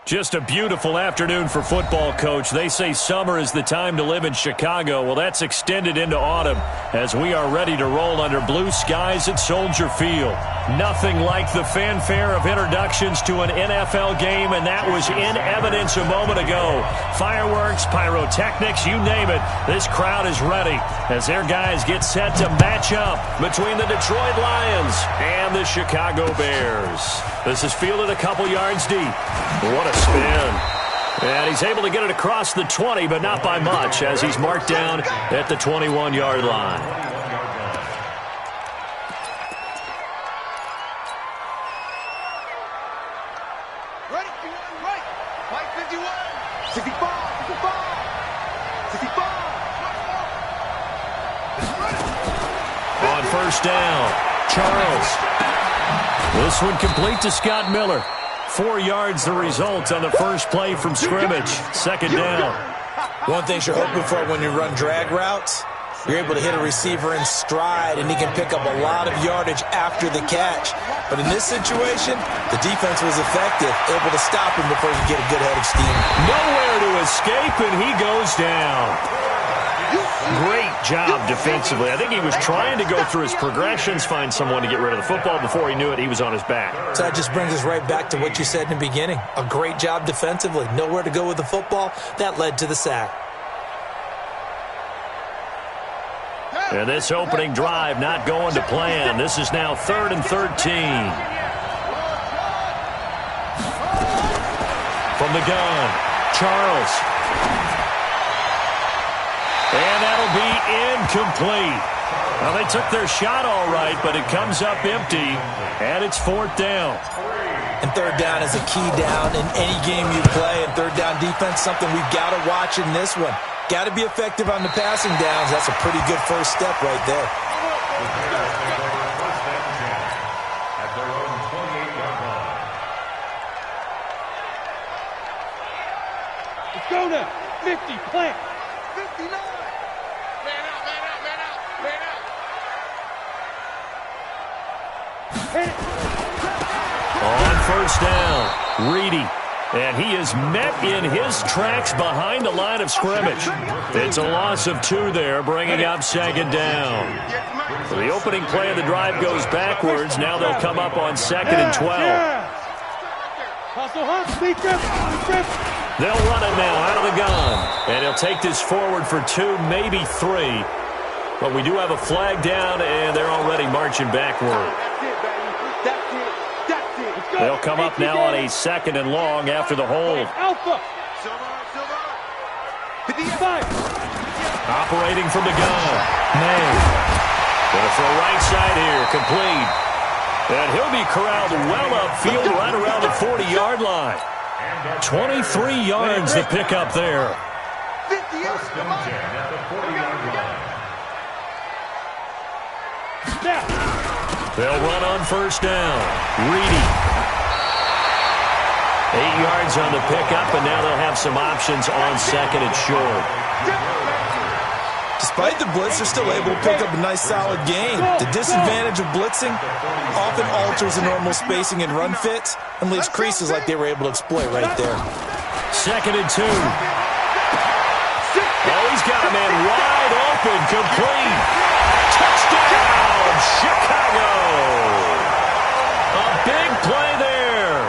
Just a beautiful afternoon for football, Coach. They say summer is the time to live in Chicago. Well, that's extended into autumn as we are ready to roll under blue skies at Soldier Field. Nothing like the fanfare of introductions to an NFL game, and that was in evidence a moment ago. Fireworks, pyrotechnics, you name it. This crowd is ready as their guys get set to match up between the Detroit Lions and the Chicago Bears. This is fielded a couple yards deep. What a spin. And he's able to get it across the 20, but not by much, as he's marked down at the 21-yard line. Right, 51, 65, 65. On first down, Charles. This one complete to Scott Miller. 4 yards the result on the first play from scrimmage. Second down. One thing you're hoping for when you run drag routes, you're able to hit a receiver in stride, and he can pick up a lot of yardage after the catch. But in this situation, the defense was effective, able to stop him before he could get a good head of steam. Nowhere to escape, and he goes down. Great job defensively. I think he was trying to go through his progressions, find someone to get rid of the football. Before he knew it, he was on his back. So that just brings us right back to what you said in the beginning. A great job defensively. Nowhere to go with the football. That led to the sack. And this opening drive not going to plan. This is now 3rd and 13. From the gun, Charles. And that'll be incomplete. Well, they took their shot all right, but it comes up empty, and it's 4th down. And 3rd down is a key down in any game you play, and 3rd down defense, something we've got to watch in this one. Got to be effective on the passing downs. That's a pretty good first step right there. Let's go now. 50, plant. 59. Man out, man out, man out, man out. On first down, Reedy. And he is met in his tracks behind the line of scrimmage. It's a loss of 2 there, bringing up 2nd down. So the opening play of the drive goes backwards. Now they'll come up on 2nd and 12. They'll run it now out of the gun. And he'll take this forward for 2, maybe 3. But we do have a flag down, and they're already marching backward. They'll come up now on a 2nd and long after the hold. Alpha. Operating from the gun. Man. Going to throw right side here. Complete. And he'll be corralled well upfield right around the 40-yard line. 23 yards to pick up there. They'll run on first down. Reedy. 8 yards on the pickup, and now they'll have some options on 2nd and short. Despite the blitz, they're still able to pick up a nice, solid gain. The disadvantage of blitzing often alters the normal spacing and run fits and leaves creases like they were able to exploit right there. 2nd and 2. Oh, he's got a man wide open, complete. Touchdown, Chicago. A big play there.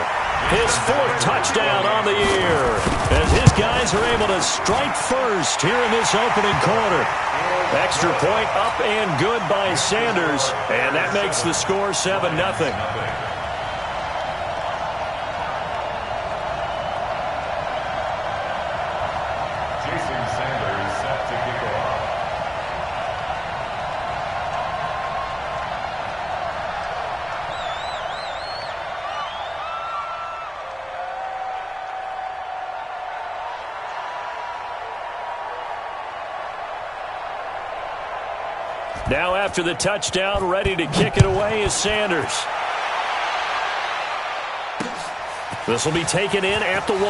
His 4th touchdown on the year as his guys are able to strike first here in this opening quarter. Extra point up and good by Sanders, and that makes the score 7-0. Now after the touchdown, ready to kick it away is Sanders. This will be taken in at the 1.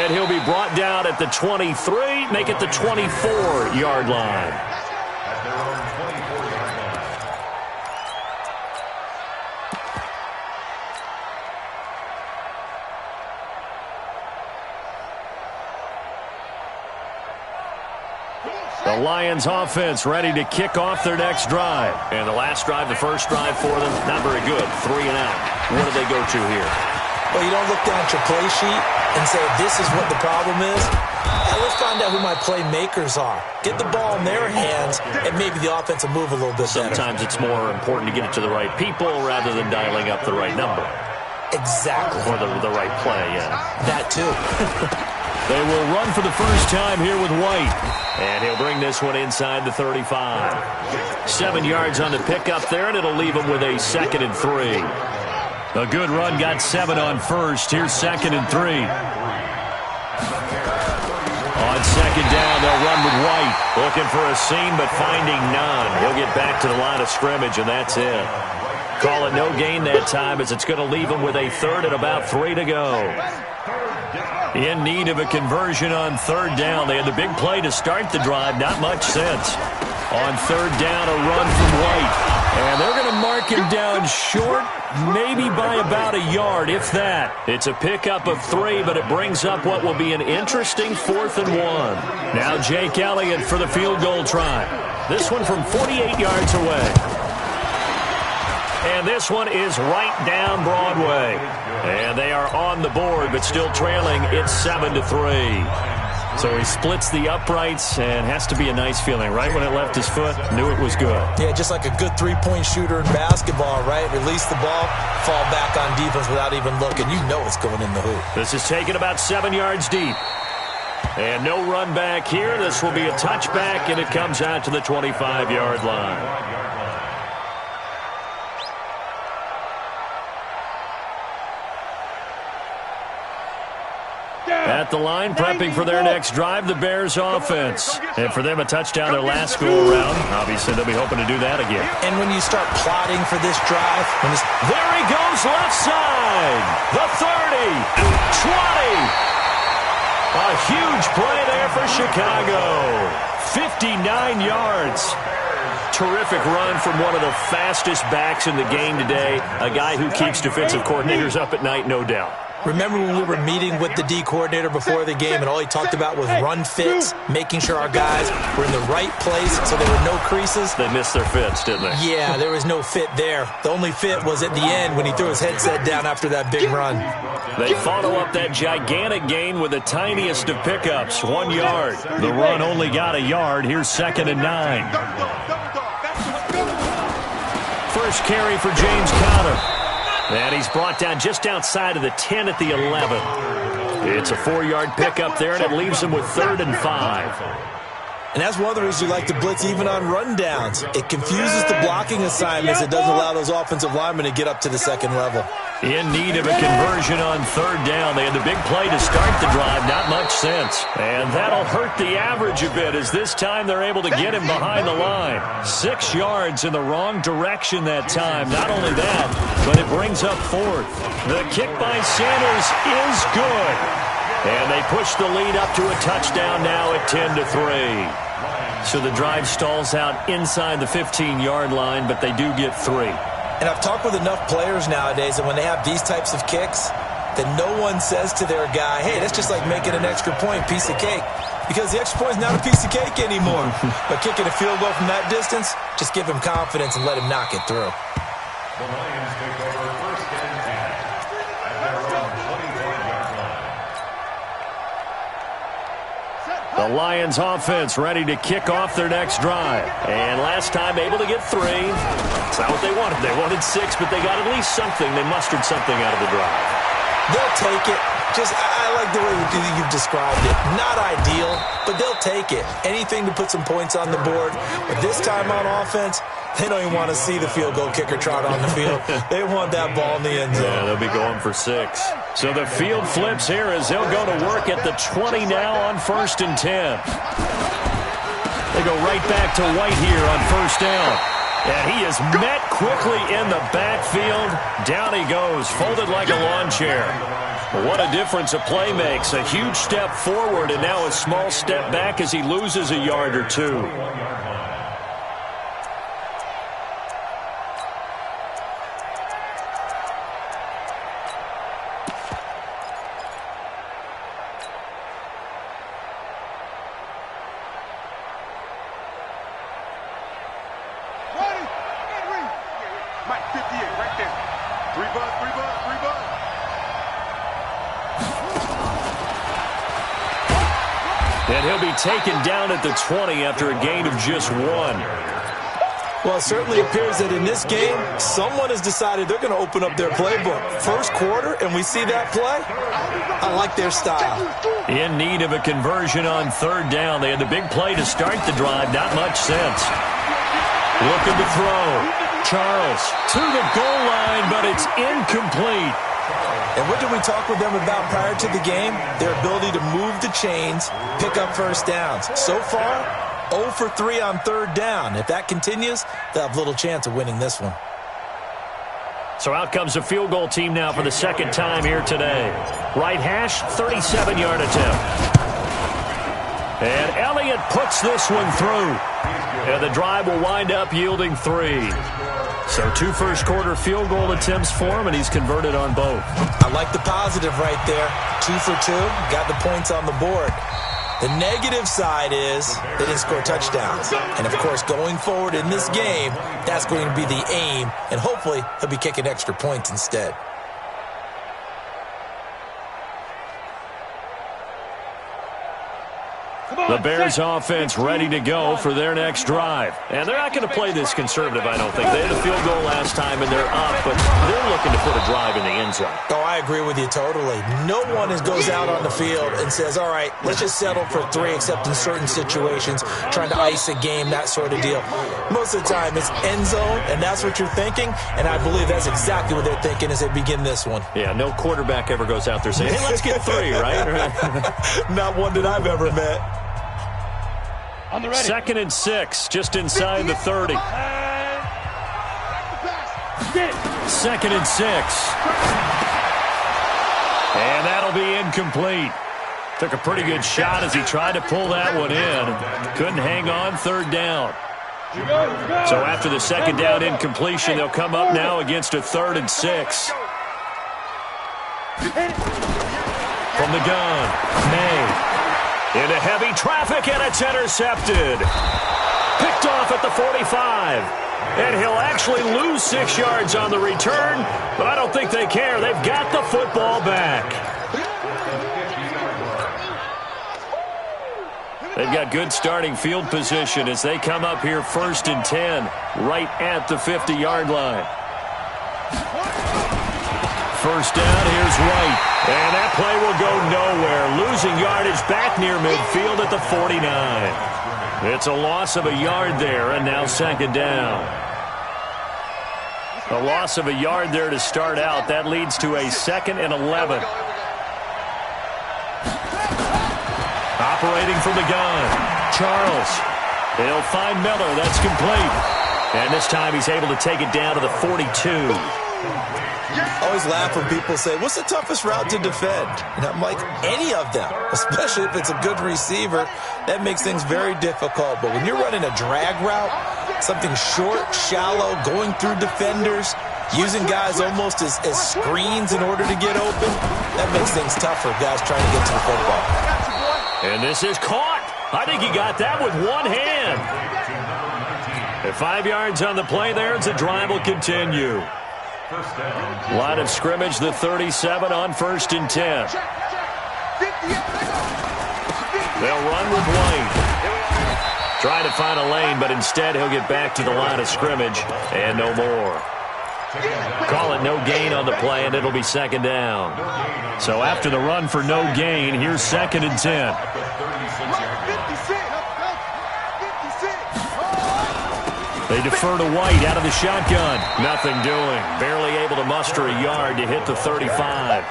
And he'll be brought down at the 23, make it the 24-yard line. The Lions offense ready to kick off their next drive. And the last drive, the first drive for them, not very good. 3 and out. What do they go to here? Well, you don't look down at your play sheet and say, this is what the problem is. Let's find out who my playmakers are. Get the ball in their hands, and maybe the offense will move a little bit better. Sometimes it's more important to get it to the right people rather than dialing up the right number. Exactly. Or the right play, yeah. That too. They will run for the first time here with White. And he'll bring this one inside the 35. 7 yards on the pickup there, and it'll leave him with a 2nd and 3. A good run got 7 on first. Here's 2nd and 3. On 2nd down, they'll run with White. Looking for a seam, but finding none. He'll get back to the line of scrimmage, and that's it. Call it no gain that time, as it's going to leave him with a 3rd and about 3 to go. In need of a conversion on 3rd down. They had the big play to start the drive. Not much sense. On 3rd down, a run from White. And they're going to mark him down short, maybe by about a yard, if that. It's a pickup of 3, but it brings up what will be an interesting 4th and 1. Now Jake Elliott for the field goal try. This one from 48 yards away. And this one is right down Broadway. And they are on the board, but still trailing. It's 7-3. So he splits the uprights, and has to be a nice feeling. Right when it left his foot, knew it was good. Yeah, just like a good three-point shooter in basketball, right? Release the ball, fall back on defense without even looking. You know it's going in the hoop. This is taken about 7 yards deep. And no run back here. This will be a touchback, and it comes out to the 25-yard line. At the line, prepping for their next drive, the Bears offense. And for them, a touchdown their last go-around. Obviously, they'll be hoping to do that again. And when you start plotting for this drive... There he goes, left side. The 30, 20. A huge play there for Chicago. 59 yards. Terrific run from one of the fastest backs in the game today. A guy who keeps defensive coordinators up at night, no doubt. Remember when we were meeting with the D coordinator before the game, and all he talked about was run fits, making sure our guys were in the right place so there were no creases? They missed their fits, didn't they? Yeah, there was no fit there. The only fit was at the end when he threw his headset down after that big run. They follow up that gigantic gain with the tiniest of pickups, 1 yard. The run only got a yard. Here's 2nd and 9. First carry for James Conner. And he's brought down just outside of the 10 at the 11. It's a 4-yard pickup there, and it leaves him with 3rd and 5. And that's one of the reasons you like to blitz even on rundowns. It confuses the blocking assignments. It doesn't allow those offensive linemen to get up to the second level. In need of a conversion on 3rd down. They had the big play to start the drive. Not much sense. And that'll hurt the average a bit, as this time they're able to get him behind the line. 6 yards in the wrong direction that time. Not only that, but it brings up 4th. The kick by Sanders is good. And they push the lead up to a touchdown now at 10-3. So the drive stalls out inside the 15-yard line, but they do get 3. And I've talked with enough players nowadays that when they have these types of kicks, that no one says to their guy, hey, that's just like making an extra point, piece of cake. Because the extra point is not a piece of cake anymore. But kicking a field goal from that distance, just give him confidence and let him knock it through. The Lions take over 1st and 10 at their own 24-yard line. The Lions offense ready to kick off their next drive. And last time able to get 3. That's not what they wanted. They wanted 6, but they got at least something. They mustered something out of the drive. They'll take it. I like the way you've described it. Not ideal, but they'll take it. Anything to put some points on the board. But this time on offense, they don't even want to see the field goal kicker trot on the field. They want that ball in the end zone. Yeah, they'll be going for 6. So the field flips here as they'll go to work at the 20 now on 1st and 10. They go right back to White here on 1st down. And he is met quickly in the backfield. Down he goes, folded like a lawn chair. What a difference a play makes. A huge step forward and now a small step back as he loses a yard or 2. And he'll be taken down at the 20 after a gain of just 1. Well, it certainly appears that in this game, someone has decided they're going to open up their playbook. First quarter, and we see that play. I like their style. In need of a conversion on 3rd down. They had the big play to start the drive. Not much sense. Looking to throw. Charles to the goal line, but it's incomplete. And what did we talk with them about prior to the game? Their ability to move the chains, pick up first downs. So far, 0 for 3 on 3rd down. If that continues, they'll have little chance of winning this one. So out comes the field goal team now for the 2nd time here today. Right hash, 37-yard attempt. And Elliott puts this one through. And the drive will wind up yielding 3. So 2 first-quarter field goal attempts for him, and he's converted on both. I like the positive right there. 2 for 2, got the points on the board. The negative side is they didn't score touchdowns. And, of course, going forward in this game, that's going to be the aim, and hopefully he'll be kicking extra points instead. The Bears offense ready to go for their next drive. And they're not going to play this conservative, I don't think. They had a field goal last time, and they're up, but they're looking to put a drive in the end zone. Oh, I agree with you totally. No one goes out on the field and says, all right, let's just settle for 3, except in certain situations, trying to ice a game, that sort of deal. Most of the time, it's end zone, and that's what you're thinking, and I believe that's exactly what they're thinking as they begin this one. Yeah, no quarterback ever goes out there saying, hey, let's get 3, right? Not one that I've ever met. On the ready. 2nd and 6, just inside the 30. 2nd and 6. And that'll be incomplete. Took a pretty good shot as he tried to pull that one in. Couldn't hang on 3rd down. So after the 2nd down incompletion, they'll come up now against a 3rd and 6. From the gun, May. Into heavy traffic, and it's intercepted. Picked off at the 45. And he'll actually lose 6 yards on the return, but I don't think they care. They've got the football back. They've got good starting field position as they come up here 1st and 10, right at the 50-yard line. 1st down, here's White. And that play will go nowhere. Losing yardage back near midfield at the 49. It's a loss of a yard there, and now 2nd down. A loss of a yard there to start out. That leads to a 2nd and 11. Operating from the gun, Charles. He'll find Miller. That's complete. And this time he's able to take it down to the 42. I always laugh when people say, what's the toughest route to defend? And I'm like, any of them, especially if it's a good receiver. That makes things very difficult. But when you're running a drag route, something short, shallow, going through defenders, using guys almost as screens in order to get open, that makes things tough for guys trying to get to the football. And this is caught. I think he got that with one hand. At 5 yards on the play there, as the drive will continue. Line of scrimmage, the 37 on 1st and 10. They'll run with White. Try to find a lane, but instead he'll get back to the line of scrimmage and no more. Call it no gain on the play, and it'll be 2nd down. So after the run for no gain, here's 2nd and 10. They defer to White out of the shotgun. Nothing doing. Barely able to muster a yard to hit the 35.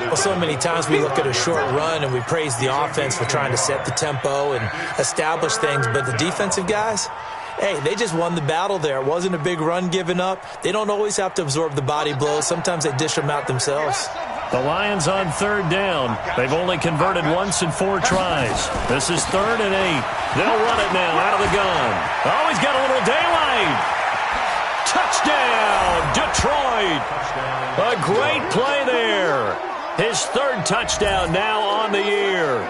Well, so many times we look at a short run and we praise the offense for trying to set the tempo and establish things, but the defensive guys, hey, they just won the battle there. It wasn't a big run given up. They don't always have to absorb the body blows. Sometimes they dish them out themselves. The Lions on 3rd down. They've only converted once in 4 tries. This is 3rd and 8. They'll run it now out of the gun. Oh, he's got a little daylight. Touchdown, Detroit. A great play there. His 3rd touchdown now on the year.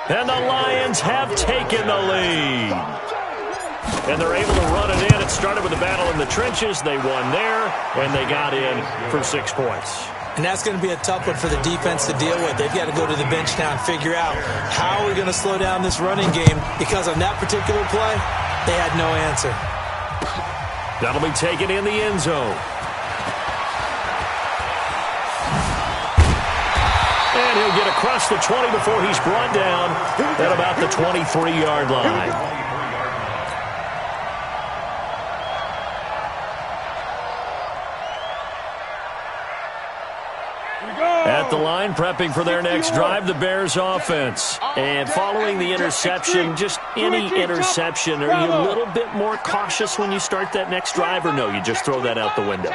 And the Lions have taken the lead. And they're able to run it in. It started with a battle in the trenches. They won there, and they got in for 6 points. And that's going to be a tough one for the defense to deal with. They've got to go to the bench now and figure out how are we going to slow down this running game, because on that particular play, they had no answer. That'll be taken in the end zone. And he'll get across the 20 before he's brought down at about the 23-yard line. At the line, prepping for their next drive, the Bears offense. And following the interception, just any interception, are you a little bit more cautious when you start that next drive, or no, you just throw that out the window?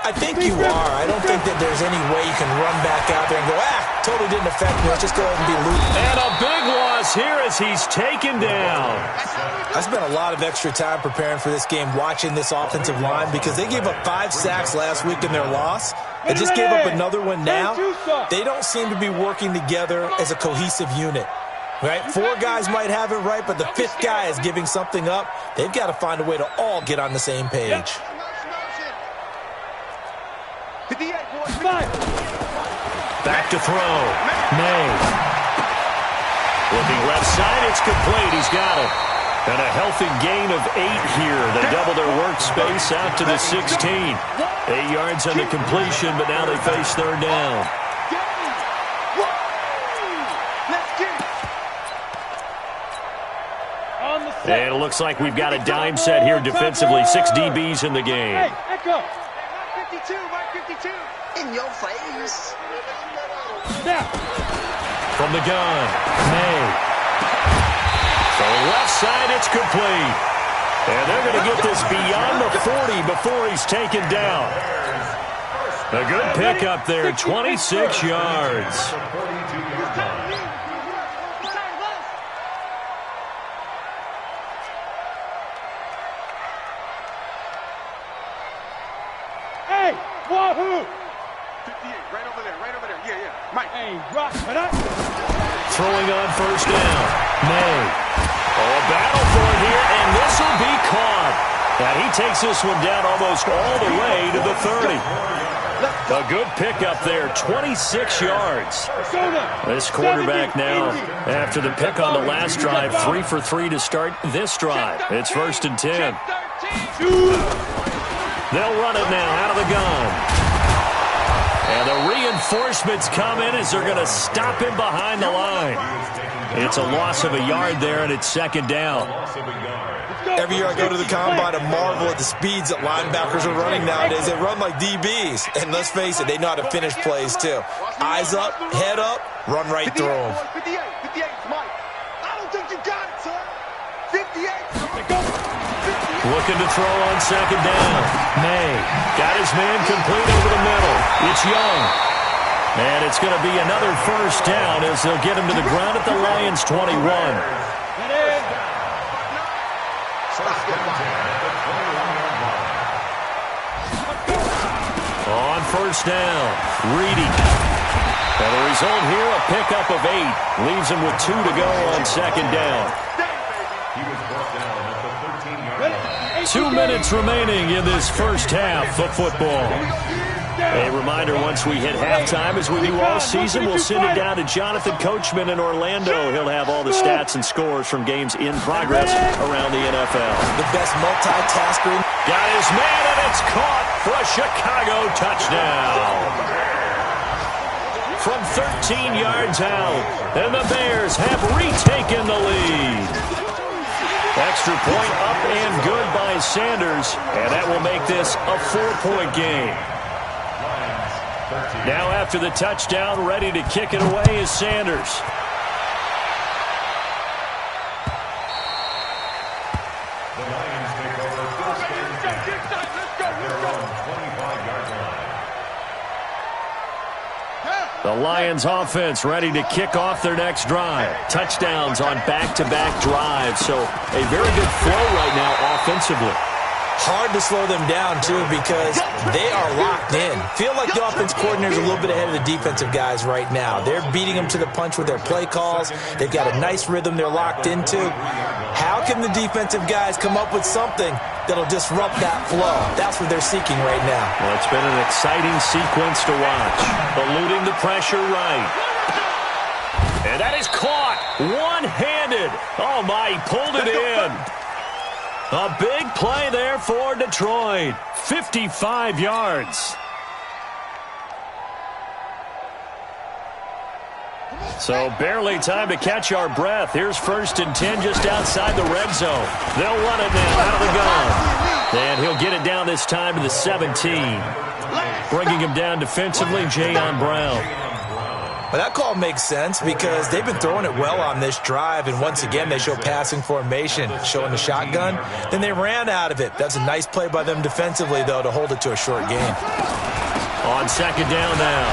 I think you are. I don't think that there's any way you can run back out there and go, totally didn't affect me. Let's just go ahead and be loose. And a big loss here as he's taken down. I spent a lot of extra time preparing for this game, watching this offensive line, because they gave up 5 sacks last week in their loss. They just gave up another one now. They don't seem to be working together as a cohesive unit. Right? 4 guys might have it right, but the 5th guy is giving something up. They've got to find a way to all get on the same page. Back to throw. May. Looking left side, it's complete. He's got it. And a healthy gain of 8 here. They double their workspace out to the 16. 8 yards on the completion, but now they face third down. And it looks like we've got a dime set here defensively. 6 DBs in the game. Hey, echo. 52, Mark 52. In your face. Now. From the gun, May. So left side, it's complete. And they're going to get this beyond the 40 before he's taken down. A good pickup there, 26 yards. Hey, wahoo! 58, right over there, yeah. Mike. Hey, rock, but Throwing on first down, May. Oh, a battle for it here, and this will be caught. And he takes this one down almost all the way to the 30. A good pickup there, 26 yards. This quarterback now, after the pick on the last drive, 3 for 3 to start this drive. It's 1st and 10. They'll run it now out of the gun. And the reinforcements come in as they're going to stop him behind the line. It's a loss of a yard there, and it's 2nd down. Every year I go to the combine and marvel at the speeds that linebackers are running nowadays. They run like DBs. And let's face it, they know how to finish plays too. Eyes up, head up, run right through them. 58, Mike. I don't think you got it, son. 58. Looking to throw on 2nd down. May got his man complete over the middle. It's Young. And it's going to be another 1st down as they'll get him to the ground at the Lions 21. On 1st down, Reedy. And the result here, a pickup of 8. Leaves him with 2 to go on 2nd down. 2 minutes remaining in this first half of football. A reminder, once we hit halftime, as we do all season, we'll send it down to Jonathan Coachman in Orlando. He'll have all the stats and scores from games in progress around the NFL. The best multitasker. Got his man, and it's caught for a Chicago touchdown. From 13 yards out, and the Bears have retaken the lead. Extra point up and good by Sanders, and that will make this a 4-point game. Now after the touchdown, ready to kick it away is Sanders. The Lions take over first and 10 at their own 25-yard line. The Lions offense ready to kick off their next drive. Touchdowns on back-to-back drives, so a very good flow right now offensively. Hard to slow them down, too, because they are locked in. Feel like the offense coordinator is a little bit ahead of the defensive guys right now. They're beating them to the punch with their play calls. They've got a nice rhythm they're locked into. How can the defensive guys come up with something that'll disrupt that flow? That's what they're seeking right now. Well, it's been an exciting sequence to watch. Eluding the pressure right. And that is caught one-handed. Oh, my, he pulled it in. A big play there for Detroit. 55 yards. So barely time to catch our breath. Here's 1st and 10 just outside the red zone. They'll run it now out of the gun. And he'll get it down this time to the 17. Bringing him down defensively, Jayon Brown. Well, that call makes sense because they've been throwing it well on this drive, and once again they show passing formation, showing the shotgun. Then they ran out of it. That's a nice play by them defensively, though, to hold it to a short gain. On 2nd down now,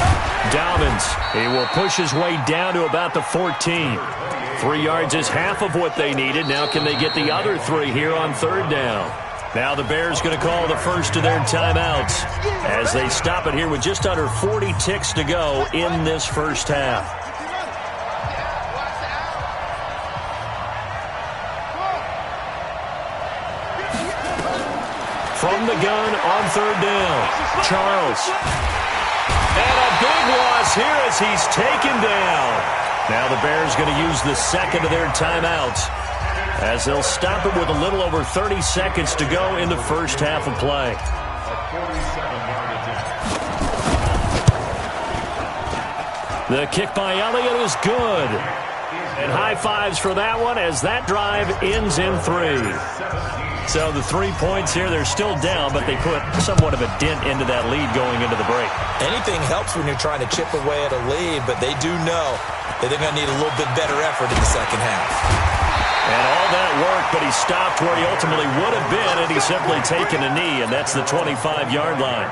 Dobbins, he will push his way down to about the 14. 3 yards is half of what they needed. Now can they get the other 3 here on 3rd down? Now the Bears going to call the first of their timeouts as they stop it here with just under 40 ticks to go in this first half. From the gun on 3rd down, Charles. And a big loss here as he's taken down. Now the Bears going to use the second of their timeouts, as they'll stop it with a little over 30 seconds to go in the first half of play. The kick by Elliott is good. And high fives for that one as that drive ends in 3. So the 3 points here, they're still down, but they put somewhat of a dent into that lead going into the break. Anything helps when you're trying to chip away at a lead, but they do know that they're going to need a little bit better effort in the second half. And all that work, but he stopped where he ultimately would have been, and he's simply taken a knee, and that's the 25-yard line.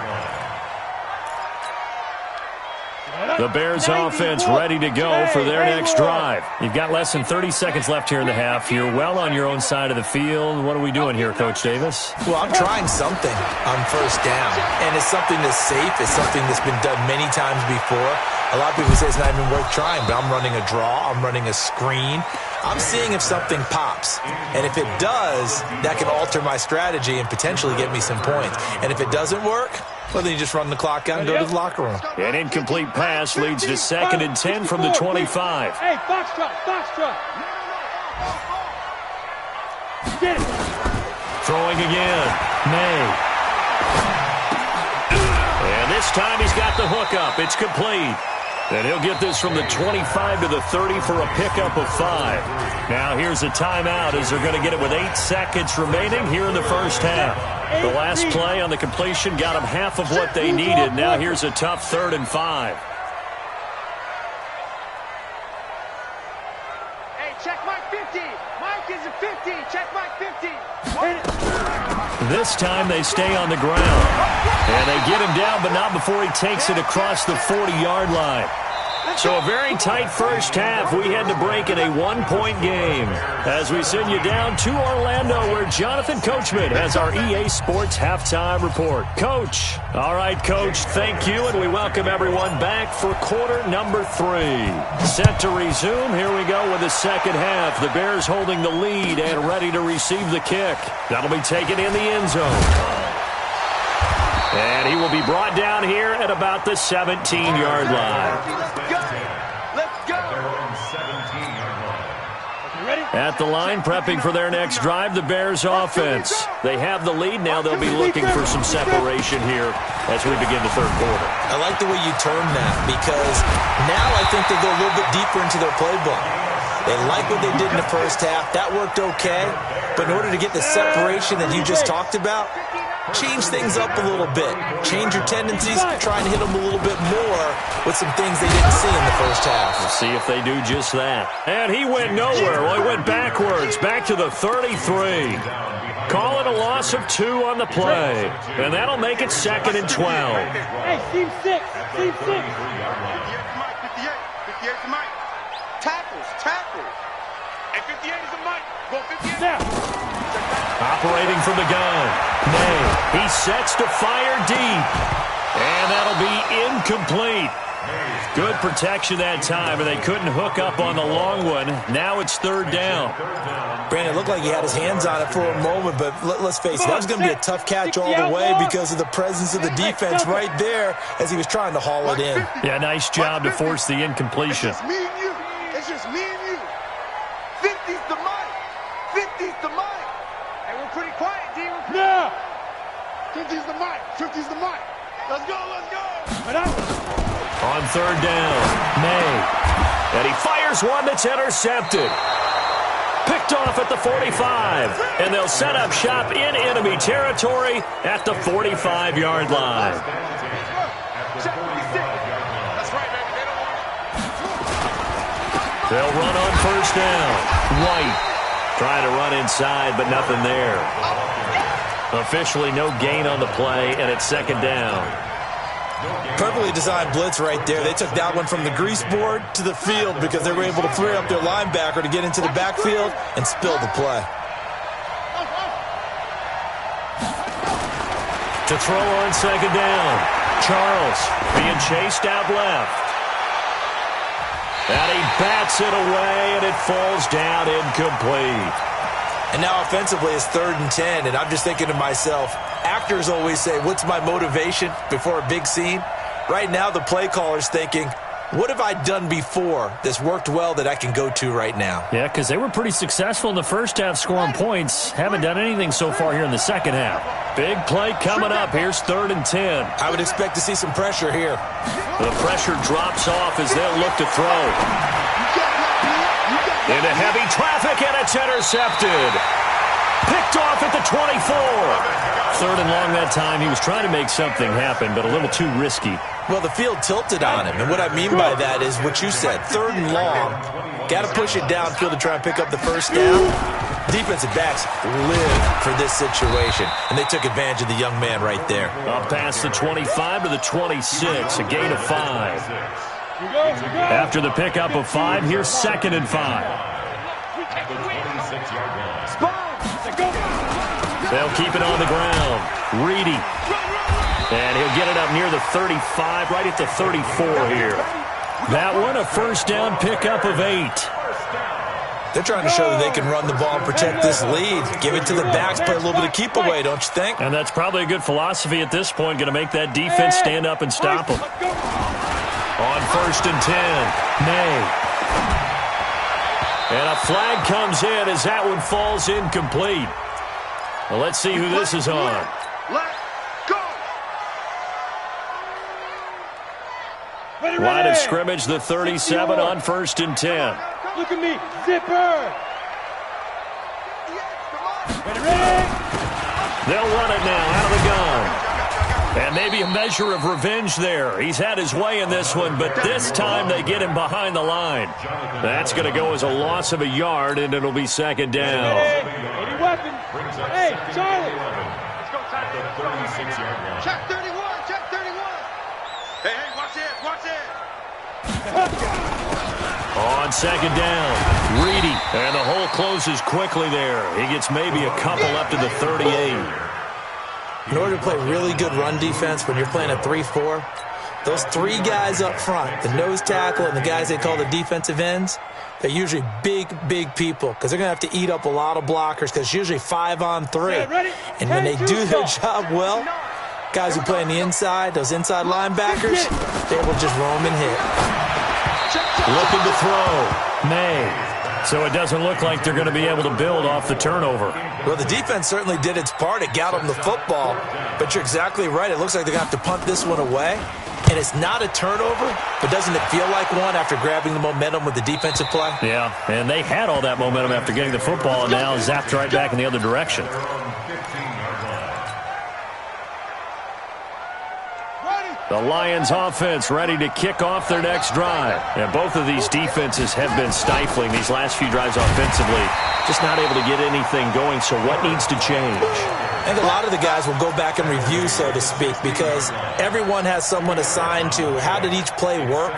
The Bears offense ready to go for their next drive. You've got less than 30 seconds left here in the half. You're well on your own side of the field. What are we doing here, Coach Davis? Well, I'm trying something on 1st down, and it's something that's safe. It's something that's been done many times before. A lot of people say it's not even worth trying, but I'm running a draw. I'm running a screen. I'm seeing if something pops. And if it does, that can alter my strategy and potentially get me some points. And if it doesn't work, well, then you just run the clock out and go to the locker room. An incomplete pass leads to 2nd and 10 from the 25. Hey, box truck. Get it. Throwing again. May. And this time he's got the hook up. It's complete. And he'll get this from the 25 to the 30 for a pickup of 5. Now here's a timeout as they're going to get it with 8 seconds remaining here in the first half. The last play on the completion got them half of what they needed. Now here's a tough 3rd and 5. Hey, check Mike 50. Mike is a 50. Check Mike 50. This time they stay on the ground. And they get him down, but not before he takes it across the 40-yard line. So a very tight first half. We had to break in a 1-point game as we send you down to Orlando, where Jonathan Coachman has our EA Sports halftime report. Coach. All right, Coach, thank you, and we welcome everyone back for quarter number 3. Set to resume. Here we go with the second half. The Bears holding the lead and ready to receive the kick. That'll be taken in the end zone. And he will be brought down here at about the 17-yard line. Let's go. At the line, prepping for their next drive, the Bears offense. They have the lead. Now they'll be looking for some separation here as we begin the third quarter. I like the way you term that, because now I think they go a little bit deeper into their playbook. They like what they did in the first half. That worked okay. But in order to get the separation that you just talked about, change things up a little bit. Change your tendencies, try and hit them a little bit more with some things they didn't see in the first half. We'll see if they do just that. And he went nowhere. Well, he went backwards, back to the 33. Call it a loss of 2 on the play. And that'll make it 2nd and 12. Hey, team 6. Team 6. 58 to Mike. 58 to Mike. Tackles. Hey, 58 is a mic. Go 58. Now. Operating from the gun. May. He sets to fire deep. And that'll be incomplete. Good protection that time, and they couldn't hook up on the long one. Now it's third down. Brandon, it looked like he had his hands on it for a moment, but let's face it, that was going to be a tough catch all the way because of the presence of the defense right there as he was trying to haul it in. Yeah, nice job to force the incompletion. It's just me and you. It's just me and you. 50's the mic. 50's the mic. Hey, we're pretty quiet, D. Now. 50's the mic. 50's the mic. Let's go, let's go. On third down, May. And he fires one that's intercepted. Picked off at the 45. And they'll set up shop in enemy territory at the 45-yard line. Check 46. That's right, baby. They don't want it. They'll run on first down. White trying to run inside, but nothing there. Officially no gain on the play, and it's second down. Perfectly designed blitz right there. They took that one from the grease board to the field because they were able to free up their linebacker to get into the backfield and spill the play. To throw on second down. Charles being chased out left. And he bats it away, and it falls down incomplete. And now offensively it's 3rd and 10, and I'm just thinking to myself, actors always say, what's my motivation before a big scene? Right now the play caller's thinking, what have I done before that's worked well that I can go to right now? Yeah, because they were pretty successful in the first half scoring points. Haven't done anything so far here in the second half. Big play coming up. Here's 3rd and 10. I would expect to see some pressure here. The pressure drops off as they'll look to throw. Into heavy traffic, and it's intercepted. Picked off at the 24. 3rd and long that time. He was trying to make something happen, but a little too risky. Well, the field tilted on him, and what I mean by that is what you said, 3rd and long. Got to push it downfield to try and pick up the first down. Defensive backs live for this situation, and they took advantage of the young man right there. Up past the 25 to the 26, a gain of 5. After the pickup of 5, here's 2nd and 5. They'll keep it on the ground. Reedy. And he'll get it up near the 35, right at the 34 here. That one, a first down pickup of 8. They're trying to show that they can run the ball and protect this lead. Give it to the backs, play a little bit of keep away, don't you think? And that's probably a good philosophy at this point, going to make that defense stand up and stop them. On 1st and 10, May. And a flag comes in as that one falls incomplete. Well, let's see who this is on. Let's go. Line of scrimmage, the 37 on 1st and 10. Look at me, zipper. Ready? They'll run it now out of the gun. And maybe a measure of revenge there. He's had his way in this one, but this time they get him behind the line. That's going to go as a loss of a yard, and it'll be 2nd down. Any weapons? Hey, Charlie. Let's go, Tyler. 36-yard line. Check 31. Check 31. Hey, watch it. Watch it. On 2nd down, Reedy. And the hole closes quickly there. He gets maybe a couple up to the 38. In order to play really good run defense when you're playing a 3-4, those 3 guys up front, the nose tackle and the guys they call the defensive ends, they're usually big people because they're going to have to eat up a lot of blockers because it's usually 5 on 3. And when they do their job well, guys who play on the inside, those inside linebackers, they're able to just roam and hit. Looking to throw. May. So it doesn't look like they're going to be able to build off the turnover. Well, the defense certainly did its part. It got them the football. But you're exactly right. It looks like they're going to have to punt this one away. And it's not a turnover, but doesn't it feel like one after grabbing the momentum with the defensive play? Yeah, and they had all that momentum after getting the football and now zapped right back in the other direction. The Lions offense ready to kick off their next drive. And both of these defenses have been stifling these last few drives offensively. Just not able to get anything going, so what needs to change? I think a lot of the guys will go back and review, so to speak, because everyone has someone assigned to how did each play work.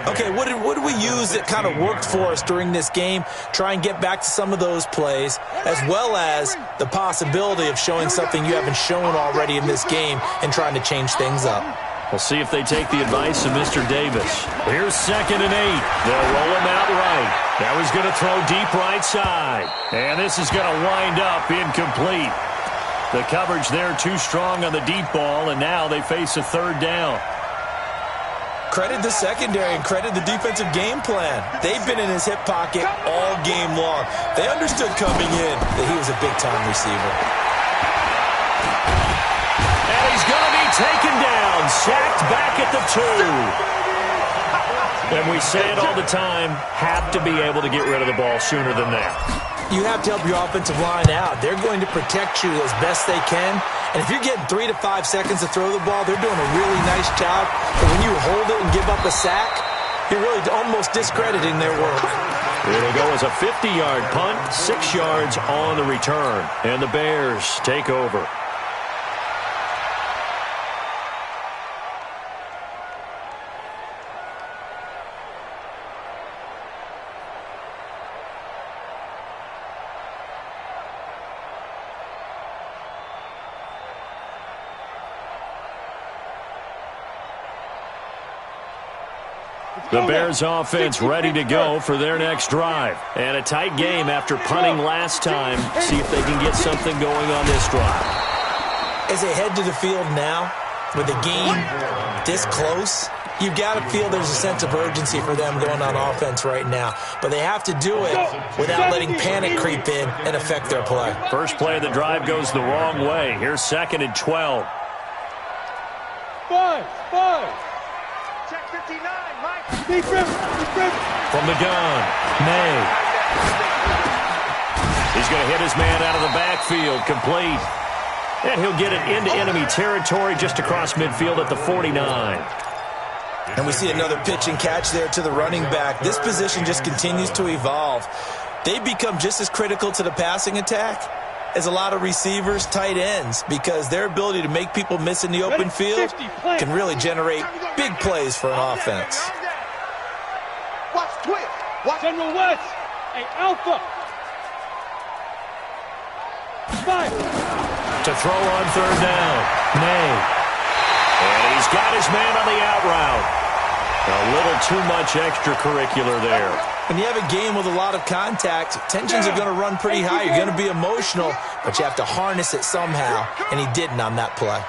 Okay, what did we use that kind of worked for us during this game? Try and get back to some of those plays, as well as the possibility of showing something you haven't shown already in this game and trying to change things up. We'll see if they take the advice of Mr. Davis. Here's 2nd and 8. They'll roll him out right. That was going to throw deep right side. And this is going to wind up incomplete. The coverage there too strong on the deep ball, and now they face a 3rd down. Credit the secondary and credit the defensive game plan. They've been in his hip pocket all game long. They understood coming in that he was a big-time receiver. And he's going to be taken down, sacked back at the 2. And we say it all the time, have to be able to get rid of the ball sooner than that. You have to help your offensive line out. They're going to protect you as best they can. And if you're getting 3 to 5 seconds to throw the ball, they're doing a really nice job. But when you hold it and give up a sack, you're really almost discrediting their work. It'll go as a 50-yard punt, 6 yards on the return. And the Bears take over. The Bears offense ready to go for their next drive. And a tight game after punting last time. See if they can get something going on this drive. As they head to the field now, with the game this close, you've got to feel there's a sense of urgency for them going on offense right now. But they have to do it without letting panic creep in and affect their play. First play of the drive goes the wrong way. Here's 2nd and 12. 5. Check 59, Mike. From the gun, May. He's going to hit his man out of the backfield, complete. And he'll get it into enemy territory just across midfield at the 49. And we see another pitch and catch there to the running back. This position just continues to evolve. They become just as critical to the passing attack as a lot of receivers, tight ends, because their ability to make people miss in the open field can really generate big plays for an offense. Watch twist. Watch General West. Hey, Alpha. 5. To throw on 3rd down, May. And he's got his man on the out route. A little too much extracurricular there. When you have a game with a lot of contact, tensions are going to run pretty high. You're going to be emotional, but you have to harness it somehow, and he didn't on that play.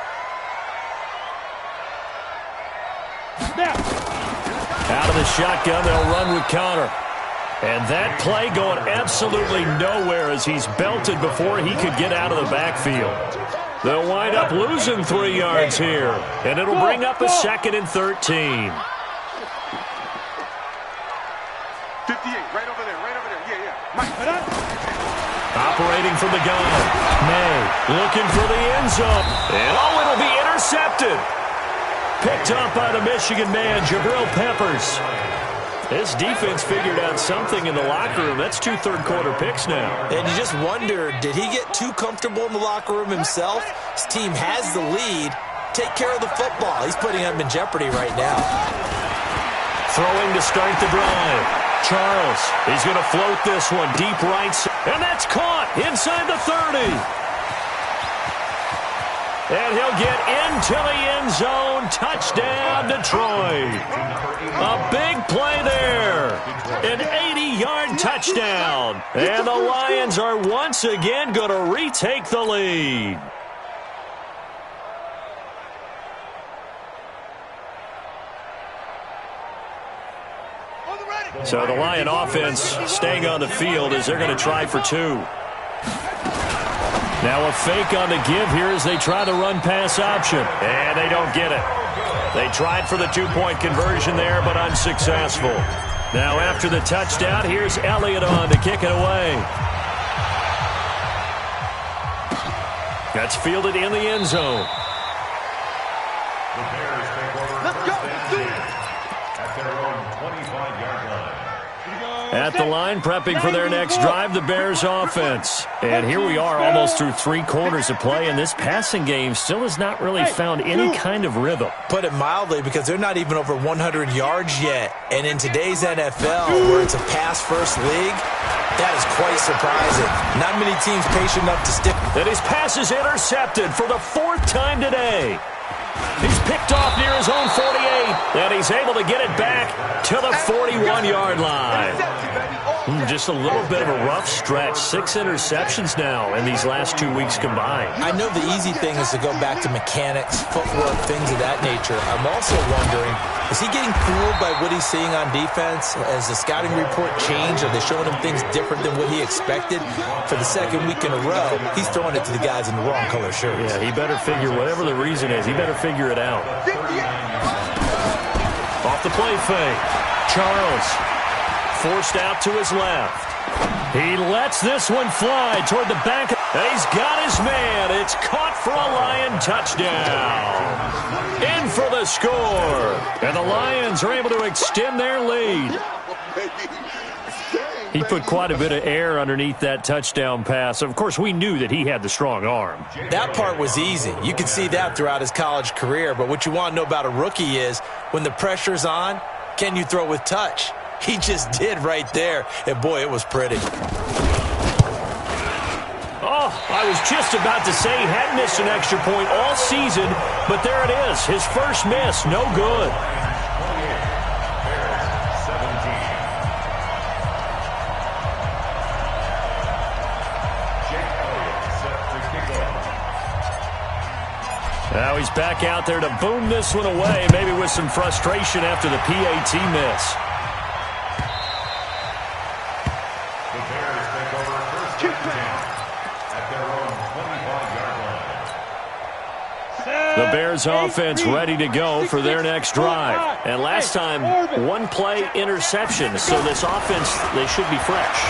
Out of the shotgun, they'll run with Connor. And that play going absolutely nowhere as he's belted before he could get out of the backfield. They'll wind up losing 3 yards here, and it'll bring up a 2nd and 13. 58, right over there. Yeah. Mike, operating from the gun. May looking for the end zone. And it'll be intercepted. Picked up by the Michigan man, Jabril Peppers. This defense figured out something in the locker room. That's 2 third-quarter picks now. And you just wonder, did he get too comfortable in the locker room himself? His team has the lead. Take care of the football. He's putting them in jeopardy right now. Throwing to start the drive. Charles, he's going to float this one deep right. And that's caught inside the 30. And he'll get into the end zone. Touchdown, Detroit. A big play there. An 80-yard touchdown. And the Lions are once again going to retake the lead. So the Lion offense staying on the field as they're going to try for 2. Now a fake on the give here as they try the run-pass option. And they don't get it. They tried for the 2-point conversion there, but unsuccessful. Now after the touchdown, here's Elliott on to kick it away. That's fielded in the end zone. The Bears take over. Let's go. Let's do it. At their own 25-yard line. At the line, prepping for their next drive, the Bears offense. And here we are almost through 3 quarters of play, and this passing game still has not really found any kind of rhythm. Put it mildly, because they're not even over 100 yards yet. And in today's NFL, where it's a pass-first league, that is quite surprising. Not many teams patient enough to stick. And his pass is intercepted for the 4th time today. He's picked off near his own 48, and he's able to get it back to the 41-yard line. Just a little bit of a rough stretch. 6 interceptions now in these last 2 weeks combined. I know the easy thing is to go back to mechanics, footwork, things of that nature. I'm also wondering, is he getting fooled by what he's seeing on defense? Has the scouting report changed? Are they showing him things different than what he expected? For the 2nd week in a row, he's throwing it to the guys in the wrong color shirts. Yeah, he better figure, whatever the reason is, he better figure it out. Off the play fake. Charles forced out to his left. He lets this one fly toward the back. He's got his man. It's caught for a Lion touchdown. In for the score. And the Lions are able to extend their lead. He put quite a bit of air underneath that touchdown pass. Of course, we knew that he had the strong arm. That part was easy. You could see that throughout his college career. But what you want to know about a rookie is when the pressure's on, can you throw with touch? He just did right there. And, boy, it was pretty. Oh, I was just about to say he hadn't missed an extra point all season, but there it is. His first miss, no good. Now he's back out there to boom this one away, maybe with some frustration after the PAT miss. The Bears take over first and 10 at their own 25-yard line. The Bears offense ready to go for their next drive. And last time, 1-play interception. So this offense, they should be fresh.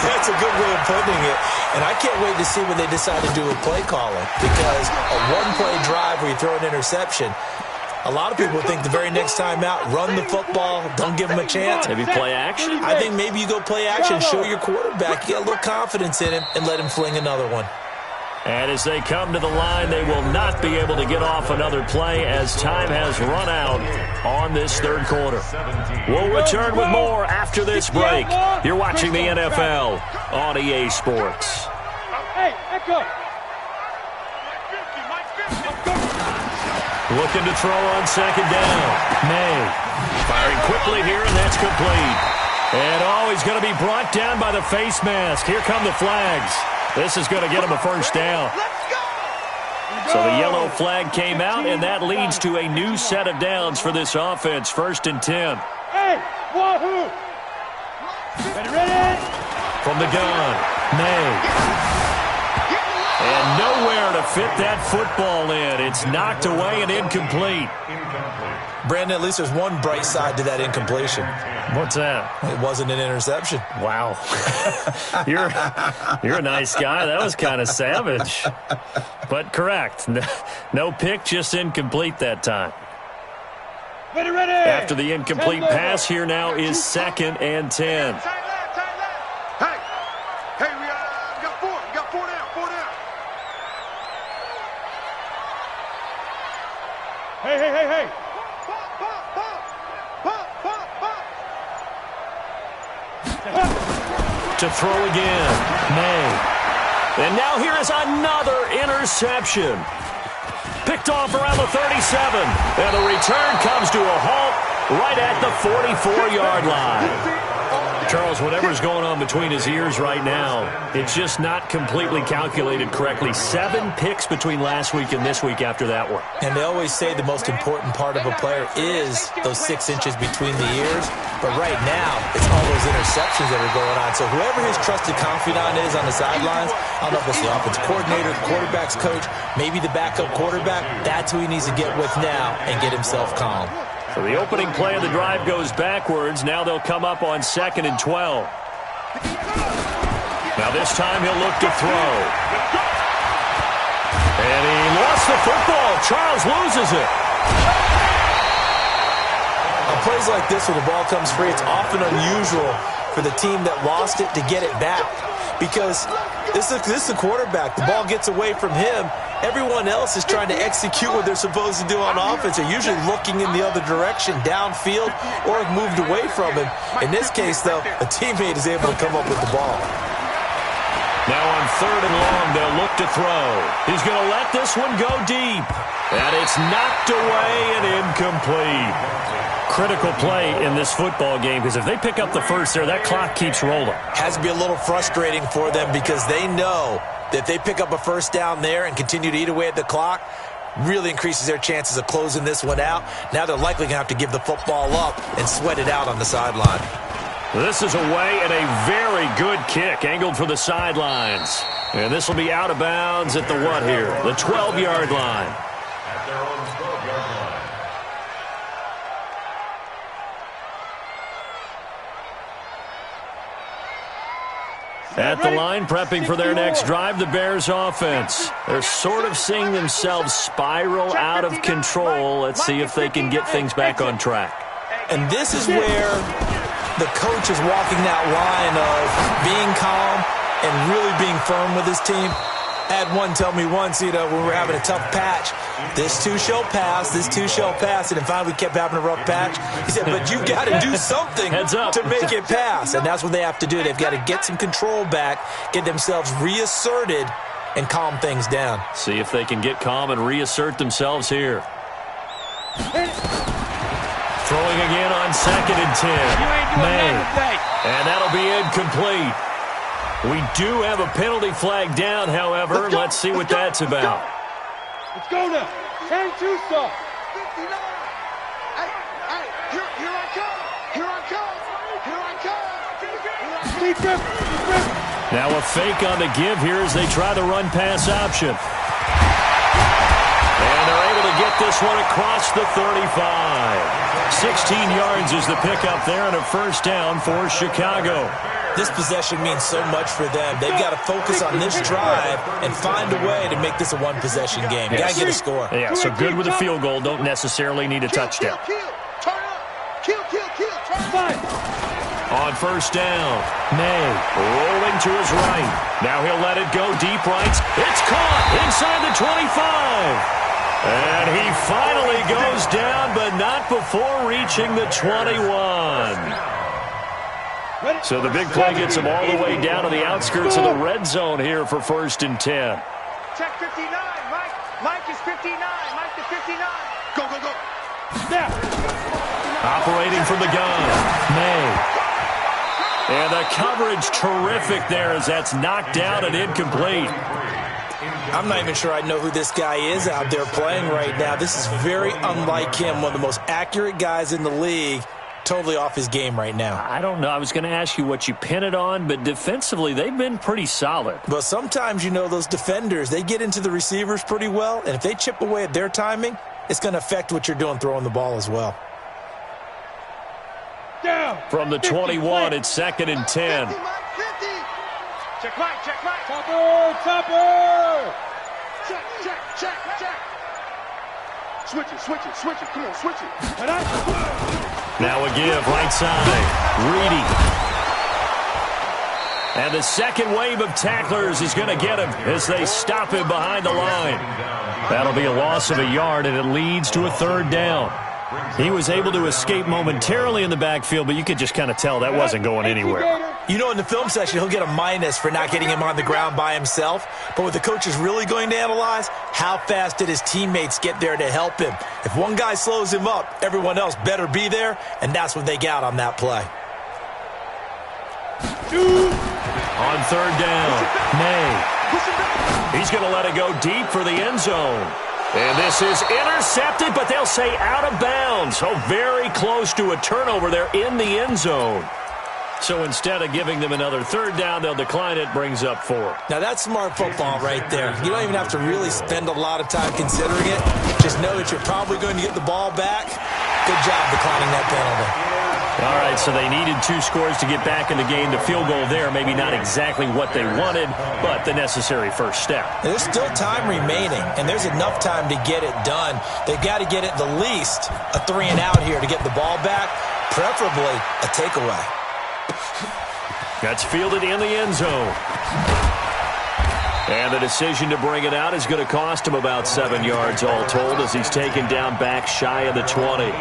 That's a good way of putting it. And I can't wait to see when they decide to do a play calling, because a 1-play drive where you throw an interception, a lot of people think the very next time out, run the football, don't give him a chance. Maybe play action? I think maybe you go play action, show your quarterback, get a little confidence in him, and let him fling another one. And as they come to the line, they will not be able to get off another play as time has run out on this 3rd quarter. We'll return with more after this break. You're watching the NFL on EA Sports. Hey, Echo. Looking to throw on 2nd down. May firing quickly here, and that's complete. And he's going to be brought down by the face mask. Here come the flags. This is going to get him a first down. So the yellow flag came out, and that leads to a new set of downs for this offense. 1st and 10. Hey, wahoo! Ready? From the gun, May. And nowhere to fit that football in. It's knocked away and incomplete. Brandon, at least there's one bright side to that incompletion. What's that? It wasn't an interception. Wow. You're a nice guy. That was kind of savage. But correct. No pick, just incomplete that time. Ready. After the incomplete pass, here now is 2nd and 10. Hey, we got 4. We got 4 down. 4 down. Hey. To throw again, May. And now here is another interception. Picked off around the 37. And the return comes to a halt right at the 44-yard line. Charles, whatever's going on between his ears right now, it's just not completely calculated correctly. 7 picks between last week and this week after that one. And they always say the most important part of a player is those 6 inches between the ears. But right now, it's all those interceptions that are going on. So whoever his trusted confidant is on the sidelines, I don't know if it's the offensive coordinator, quarterback's coach, maybe the backup quarterback, that's who he needs to get with now and get himself calm. So the opening play of the drive goes backwards. Now they'll come up on 2nd and 12. Now this time he'll look to throw. And he lost the football. Charles loses it. On plays like this where the ball comes free, it's often unusual for the team that lost it to get it back. Because this is the quarterback. The ball gets away from him. Everyone else is trying to execute what they're supposed to do on offense. They're usually looking in the other direction, downfield, or have moved away from him. In this case, though, a teammate is able to come up with the ball. Now on 3rd and long, they'll look to throw. He's going to let this one go deep. And it's knocked away and incomplete. Critical play in this football game, because if they pick up the first there, that clock keeps rolling. Has to be a little frustrating for them because they know that if they pick up a first down there and continue to eat away at the clock, really increases their chances of closing this one out. Now they're likely going to have to give the football up and sweat it out on the sideline. This is away and a very good kick, angled for the sidelines. And this will be out of bounds at the what here? The 12-yard line. At their own 12-yard line. At the line, prepping for their next drive, the Bears offense. They're sort of seeing themselves spiral out of control. Let's see if they can get things back on track. And this is where the coach is walking that line of being calm and really being firm with his team. I had one tell me once, when we were having a tough patch, this too shall pass, this too shall pass, and then finally we kept having a rough patch. He said, but you've got to do something to make it pass, and that's what they have to do. They've got to get some control back, get themselves reasserted, and calm things down. See if they can get calm and reassert themselves here. Throwing again on 2nd and 10. And that'll be incomplete. We do have a penalty flag down, however. Let's see what that's about. Let's go now. Turn two stop. 59. Hey, here I come. Here I come. Here I come. Deep grip. Deep grip. Now a fake on the give here as they try the run-pass option. And they're able to get this one across the 35. 16 yards is the pickup there and a first down for Chicago. This possession means so much for them. They've got to focus on this drive and find a way to make this a one-possession game. Got to get a score. Yeah, so good with a field goal. Don't necessarily need a touchdown. Kill. Turn up. Kill. Turn up. On first down, May rolling to his right. Now he'll let it go deep right. It's caught inside the 25. And he finally goes down, but not before reaching the 21. So the big play gets him all the way down to the outskirts of the red zone here for 1st and 10. Check 59. Mike is 59. Mike to 59. Go. Snap. Operating from the gun, May. And the coverage terrific there as that's knocked down and incomplete. I'm not even sure I know who this guy is out there playing right now. This is very unlike him, one of the most accurate guys in the league. Totally off his game right now. I don't know. I was going to ask you what you pin it on, but defensively, they've been pretty solid. But sometimes, those defenders, they get into the receivers pretty well, and if they chip away at their timing, it's going to affect what you're doing throwing the ball as well. Down. From the 21, it's 2nd and 10. 50. Check Mike. Topper. Check. Switch it. Come on, switch it. Now a give, right side. Reedy. And the second wave of tacklers is going to get him as they stop him behind the line. That'll be a loss of a yard, and it leads to a 3rd down. He was able to escape momentarily in the backfield, but you could just kind of tell that wasn't going anywhere. In the film session, he'll get a minus for not getting him on the ground by himself. But what the coach is really going to analyze, how fast did his teammates get there to help him? If one guy slows him up, everyone else better be there, and that's what they got on that play. On 3rd down, May. He's going to let it go deep for the end zone. And this is intercepted, but they'll say out of bounds. So very close to a turnover there in the end zone. So instead of giving them another 3rd down, they'll decline it, brings up 4. Now that's smart football right there. You don't even have to really spend a lot of time considering it. Just know that you're probably going to get the ball back. Good job declining that penalty. All right, so they needed 2 scores to get back in the game. The field goal there, maybe not exactly what they wanted, but the necessary first step. There's still time remaining, and there's enough time to get it done. They've got to get at the least a 3 and out here to get the ball back, preferably a takeaway. That's fielded in the end zone. And the decision to bring it out is going to cost him about 7 yards all told as he's taken down back shy of the 20.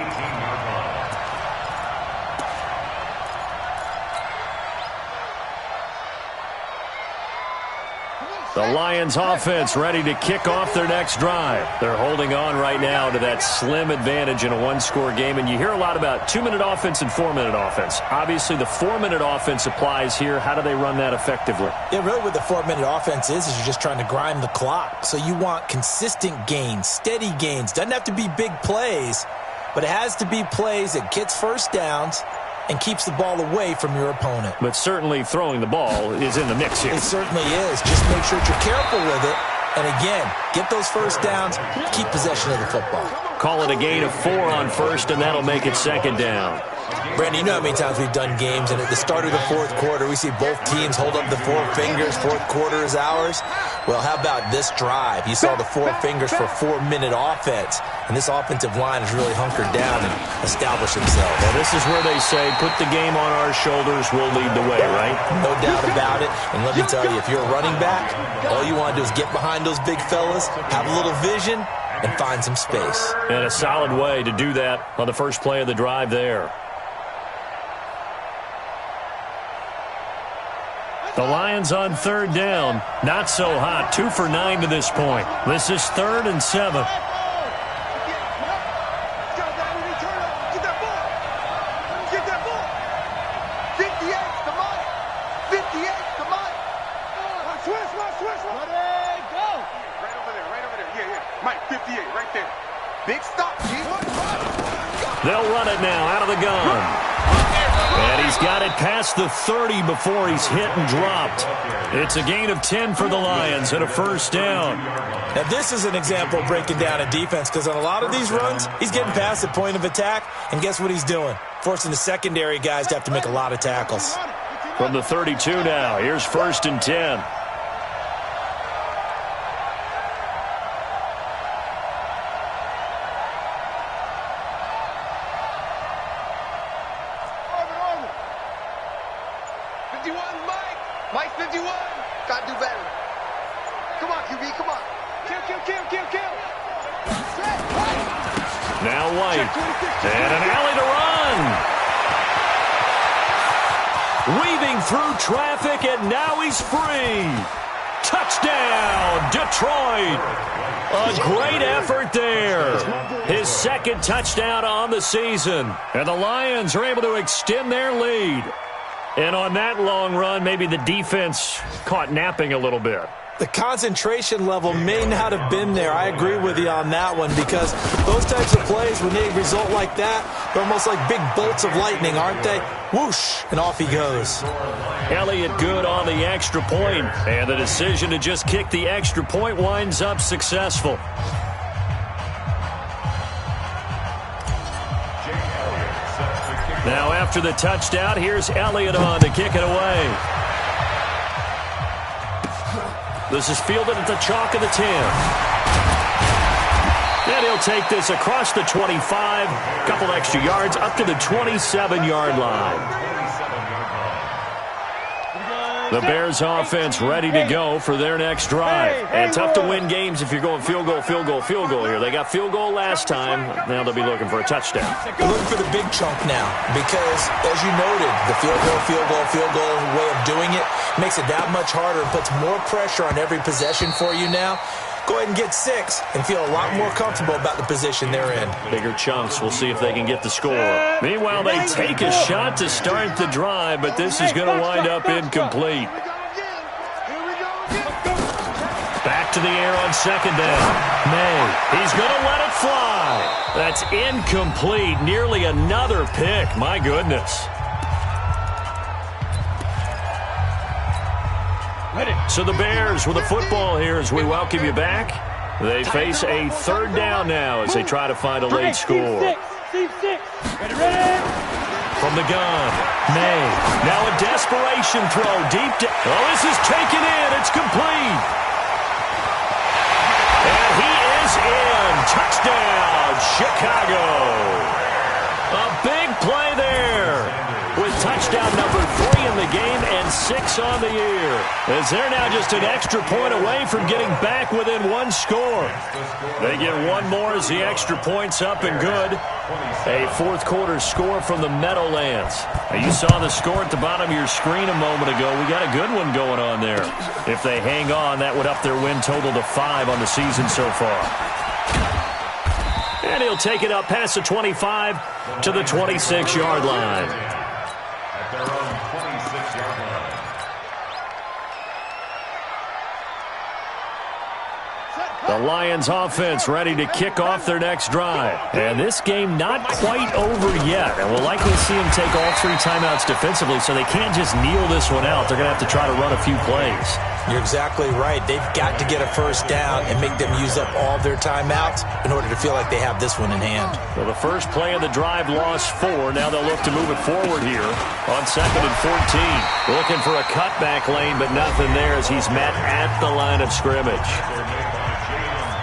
The Lions offense ready to kick off their next drive. They're holding on right now to that slim advantage in a one-score game. And you hear a lot about 2-minute offense and 4-minute offense. Obviously, the 4-minute offense applies here. How do they run that effectively? Yeah, really what the 4-minute offense is you're just trying to grind the clock. So you want consistent gains, steady gains. Doesn't have to be big plays, but it has to be plays that gets first downs and keeps the ball away from your opponent. But certainly throwing the ball is in the mix here. It certainly is. Just make sure that you're careful with it. And again, get those first downs, keep possession of the football. Call it a gain of 4 on first, and that'll make it second down. Brandon, you know how many times we've done games, and at the start of the fourth quarter, we see both teams hold up the 4 fingers, fourth quarter is ours. Well, how about this drive? You saw the 4 fingers for 4-minute offense, and this offensive line has really hunkered down and established themselves. Well, this is where they say, put the game on our shoulders, we'll lead the way, right? No doubt about it, and let me tell you, if you're a running back, all you want to do is get behind those big fellas, have a little vision, and find some space. And a solid way to do that on the first play of the drive there. The Lions on third down. Not so hot. 2 for 9 to this point. This is 3rd and 7. Get that ball. 58's the money. 58's the money. Switch. Let it go. Right over there. Yeah. Mike, 58, right there. Big stop, G. They'll run it now out of the gun. And he's got it past the 30 before he's hit and dropped. It's a gain of 10 for the Lions and a first down. Now, this is an example of breaking down a defense because on a lot of these runs, he's getting past the point of attack, and guess what he's doing? Forcing the secondary guys to have to make a lot of tackles. From the 32 now, here's 1st and 10. Mike 51. Gotta do better. Come on, QB, come on. Kill. Now White. And an alley to run. Weaving through traffic, and now he's free. Touchdown, Detroit. A great effort there. His 2nd touchdown on the season. And the Lions are able to extend their lead. And on that long run, maybe the defense caught napping a little bit. The concentration level may not have been there. I agree with you on that one because those types of plays, when they result like that, they're almost like big bolts of lightning, aren't they? Whoosh, and off he goes. Elliott good on the extra point, and the decision to just kick the extra point winds up successful. Now after the touchdown, here's Elliott on to kick it away. This is fielded at the chalk of the 10. And he'll take this across the 25, couple extra yards, up to the 27-yard line. The Bears offense ready to go for their next drive. And tough to win games if you're going field goal here. They got field goal last time. Now they'll be looking for a touchdown. They're looking for the big chunk now because, as you noted, the field goal way of doing it makes it that much harder and puts more pressure on every possession for you now. Go ahead and get 6 and feel a lot more comfortable about the position they're in. Bigger chunks. We'll see if they can get the score. Meanwhile, they take a shot to start the drive, but this is going to wind up incomplete. Back to the air on 2nd down. May. He's going to let it fly. That's incomplete. Nearly another pick. My goodness. So the Bears with the football here as we welcome you back. They face a 3rd down now as they try to find a late score. From the gun, May. Now a desperation throw deep down. Oh, this is taken in. It's complete. And he is in. Touchdown, Chicago. A big play there with touchdown number 3 in the game and 6 on the year. As they're now just an extra point away from getting back within 1 score. They get 1 more as the extra point's up and good. A fourth quarter score from the Meadowlands. Now, you saw the score at the bottom of your screen a moment ago. We got a good one going on there. If they hang on, that would up their win total to 5 on the season so far. And he'll take it up past the 25 to the 26-yard line. At their own 26-yard line. The Lions offense ready to kick off their next drive. And this game not quite over yet. And we'll likely see them take all 3 timeouts defensively, so they can't just kneel this one out. They're going to have to try to run a few plays. You're exactly right. They've got to get a first down and make them use up all their timeouts in order to feel like they have this one in hand. Well, the first play of the drive lost 4. Now they'll look to move it forward here on 2nd and 14. Looking for a cutback lane, but nothing there as he's met at the line of scrimmage.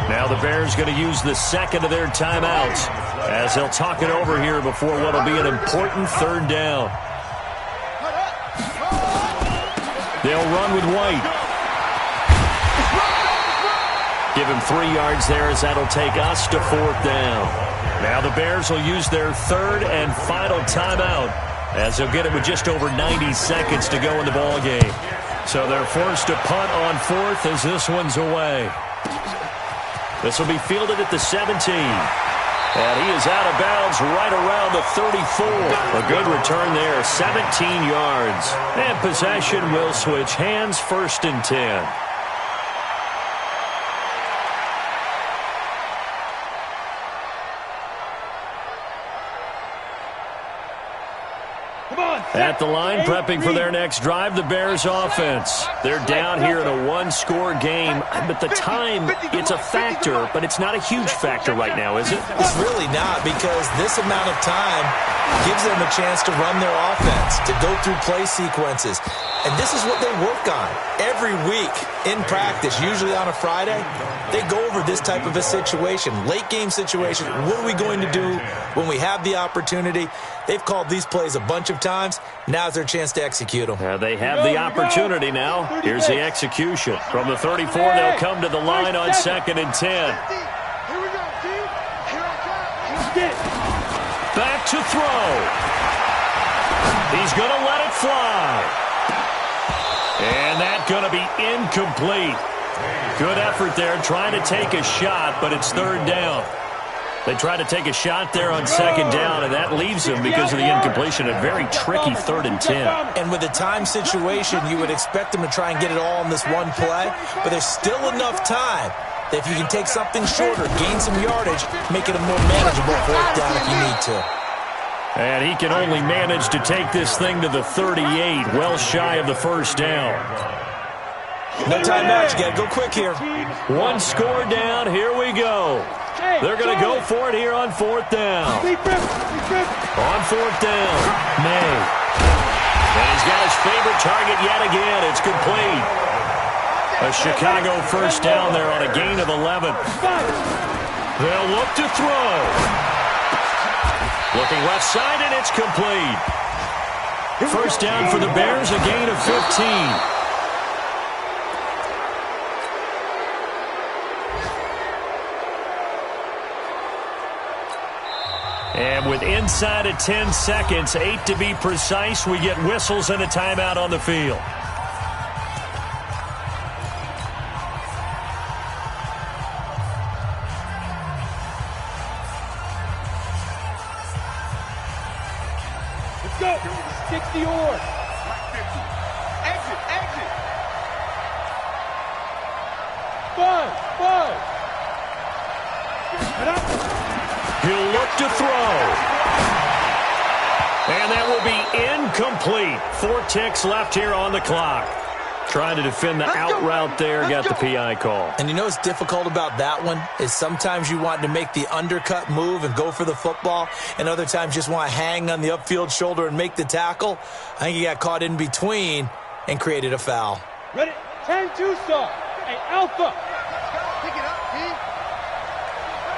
Now the Bears going to use the second of their timeouts as they'll talk it over here before what will be an important 3rd down. They'll run with White. Give him 3 yards there as that'll take us to 4th down. Now the Bears will use their 3rd and final timeout as they'll get it with just over 90 seconds to go in the ball game. So they're forced to punt on 4th as this one's away. This will be fielded at the 17. And he is out of bounds right around the 34. A good return there, 17 yards. And possession will switch hands, 1st and 10. At the line, prepping for their next drive, the Bears offense. They're down here in a 1-score game, but the time, it's a factor, but it's not a huge factor right now, is it? It's really not, because this amount of time gives them a chance to run their offense, to go through play sequences. And this is what they work on every week in practice, usually on a Friday. They go over this type of a situation, late game situation. What are we going to do when we have the opportunity? They've called these plays a bunch of times. Now's their chance to execute them. They have the opportunity now. Here's the execution. From the 34, they'll come to the line on 2nd and 10. Here we go, team. Here I come. Back to throw. He's going to let it fly. And that's going to be incomplete. Good effort there trying to take a shot, but it's 3rd down. They try to take a shot there on 2nd down, and that leaves them because of the incompletion. A very tricky 3rd and 10. And with a time situation, you would expect them to try and get it all in this one play, but there's still enough time that if you can take something shorter, gain some yardage, make it a more manageable 4th down if you need to. And he can only manage to take this thing to the 38, well shy of the 1st down. No timeout. You got to go quick here. 1 score down. Here we go. They're going to go for it here on 4th down. On 4th down, May. And he's got his favorite target yet again. It's complete. A Chicago 1st down there on a gain of 11. They'll look to throw. Looking left side, and it's complete. 1st down for the Bears, a gain of 15. And with inside of 10 seconds, 8 to be precise, we get whistles and a timeout on the field. Let's go. 60 or. Exit, exit. 5. He'll look to throw. And that will be incomplete. 4 ticks left here on the clock. Trying to defend the out route there, got the PI call. And you know what's difficult about that one is sometimes you want to make the undercut move and go for the football, and other times just want to hang on the upfield shoulder and make the tackle. I think he got caught in between and created a foul. Ready? 10-2 stop. Hey, Alpha. Pick it up, P.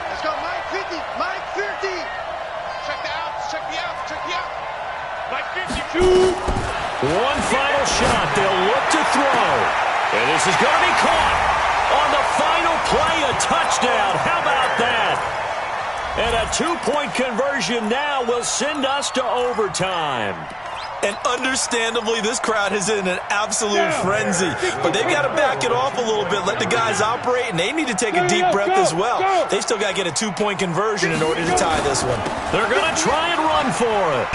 Let's go, Mike 50. Mike 50. Check the outs. Check the outs. Check the outs. One final shot. They'll look to throw. And this is going to be caught. On the final play, a touchdown. How about that? And a two-point conversion now will send us to overtime. And understandably, this crowd is in an absolute frenzy. But they've got to back it off a little bit, let the guys operate, and they need to take a deep breath as well. They still got to get a two-point conversion in order to tie this one. They're going to try and run for it.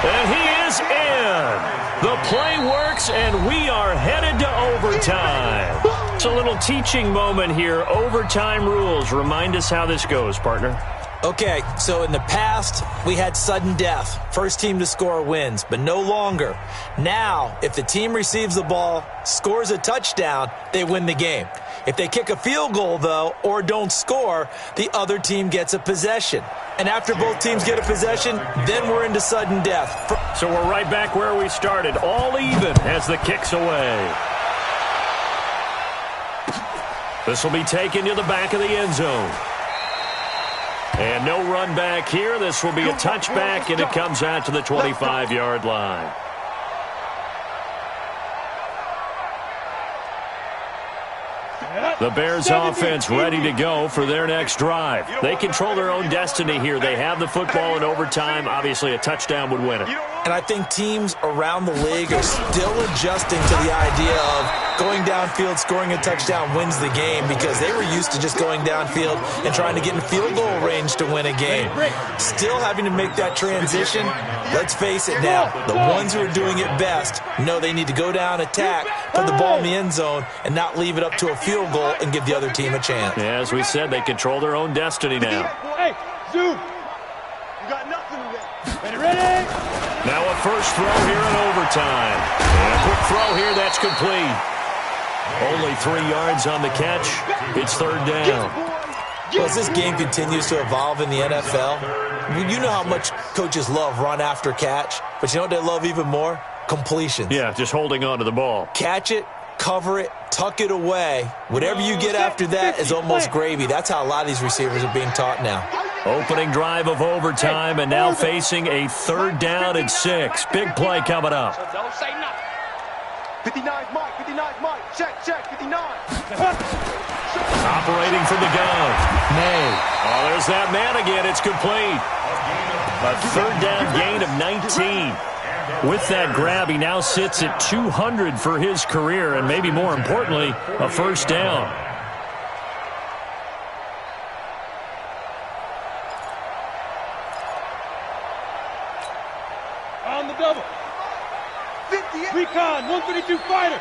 And he is in. The play works, and we are headed to overtime. It's a little teaching moment here. Overtime rules. Remind us how this goes, partner. Okay, so in the past, we had sudden death. First team to score wins, but no longer. Now, if the team receives the ball, scores a touchdown, they win the game. If they kick a field goal, though, or don't score, the other team gets a possession. And after both teams get a possession, then we're into sudden death. So we're right back where we started, all even as the kick's away. This will be taken to the back of the end zone. And no run back here. This will be a touchback, and it comes out to the 25-yard line. The Bears offense ready to go for their next drive. They control their own destiny here. They have the football in overtime. Obviously, a touchdown would win it. And I think teams around the league are still adjusting to the idea of going downfield, scoring a touchdown wins the game, because they were used to just going downfield and trying to get in field goal range to win a game. Still having to make that transition. Let's face it now, the ones who are doing it best know they need to go down, attack, put the ball in the end zone, and not leave it up to a field goal and give the other team a chance. Yeah, as we said, they control their own destiny now. Hey, Zoom. You got nothing to ready? Now a first throw here in overtime. And a quick throw here, that's complete. Only 3 yards on the catch. It's third down. Well, as this game continues to evolve in the NFL, you know how much coaches love run after catch, but you know what they love even more? Completions. Yeah, just holding on to the ball. Catch it, cover it, tuck it away. Whatever you get after that is almost gravy. That's how a lot of these receivers are being taught now. Opening drive of overtime, and now facing a third down and 6. Big play coming up. Don't say nothing. 59's Mike, 59's Mike. Check, 59. Operating from the gun. May. Oh, there's that man again. It's complete. A third down gain of 19. With that grab, he now sits at 200 for his career, and maybe more importantly, a first down. On the double. 58. Recon, 152 fighter.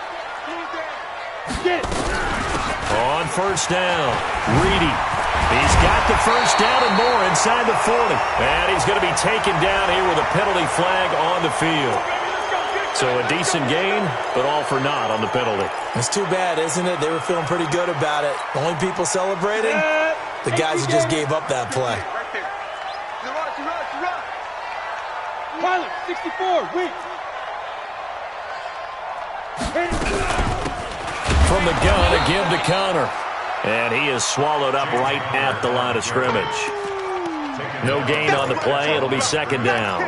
Get it. On first down, Reedy. He's got the first down and more inside the 40. And he's going to be taken down here with a penalty flag on the field. So a decent gain, but all for naught on the penalty. It's too bad, isn't it? They were feeling pretty good about it. The only people celebrating, the guys who just gave up that play. Right there. Run. Pilot, 64, wait. From the gun, a give to Connor. And he is swallowed up right at the line of scrimmage. No gain on the play. It'll be second down.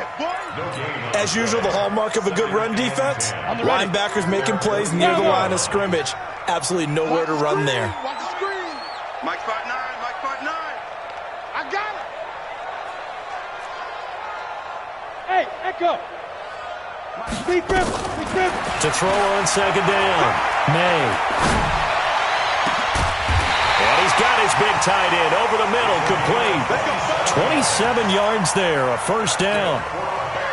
As usual, the hallmark of a good run defense, linebackers making plays near the line of scrimmage. Absolutely nowhere to run there. Watch the screen. Mike spot 9. I got it. Hey, Echo. Speed grip. To throw on second down. May. And he's got his big tight end over the middle, complete. 27 yards there, a first down.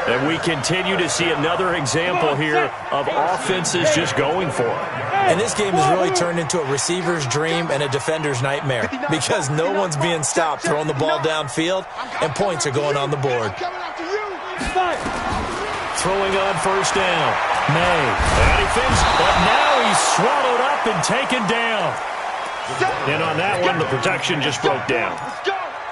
And we continue to see another example here of offenses just going for it. And this game has really turned into a receiver's dream and a defender's nightmare, because no one's being stopped throwing the ball downfield, and points are going on the board. Throwing on first down. May. And he finished, but now he's swallowed up and taken down. And on that one, the protection just broke down.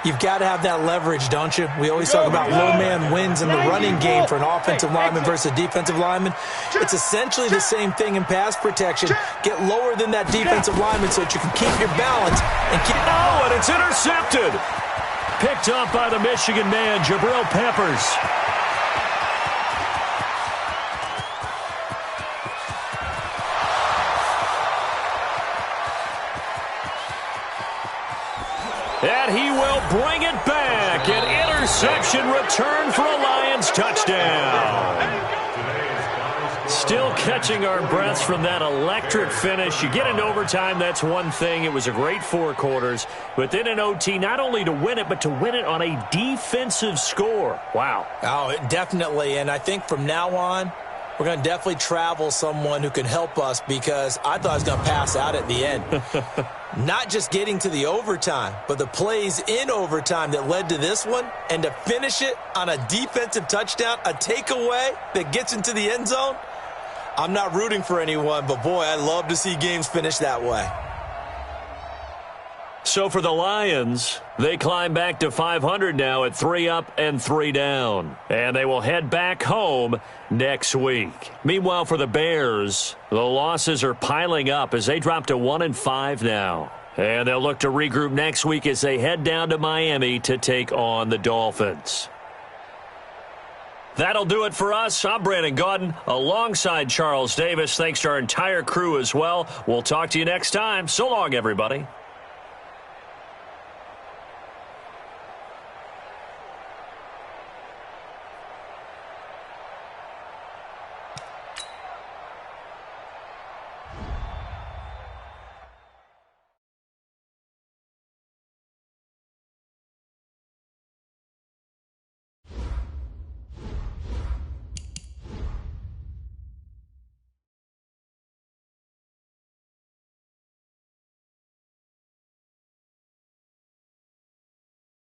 You've got to have that leverage, don't you? We always talk about low man wins in the running game for an offensive lineman versus a defensive lineman. It's essentially the same thing in pass protection. Get lower than that defensive lineman so that you can keep your balance and keep... Oh, and it's intercepted. Picked up by the Michigan man, Jabril Peppers. And he will bring it back. An interception return for a Lions touchdown. Still catching our breaths from that electric finish. You get into overtime, that's one thing. It was a great 4 quarters. But then in OT, not only to win it, but to win it on a defensive score. Wow. Oh, definitely. And I think from now on, we're going to definitely travel someone who can help us, because I thought I was going to pass out at the end. Not just getting to the overtime, but the plays in overtime that led to this one, and to finish it on a defensive touchdown, a takeaway that gets into the end zone. I'm not rooting for anyone, but boy, I love to see games finish that way. So for the Lions, they climb back to 500 now at 3 up and 3 down. And they will head back home next week. Meanwhile, for the Bears, the losses are piling up as they drop to 1-5 now. And they'll look to regroup next week as they head down to Miami to take on the Dolphins. That'll do it for us. I'm Brandon Gaudin alongside Charles Davis. Thanks to our entire crew as well. We'll talk to you next time. So long, everybody.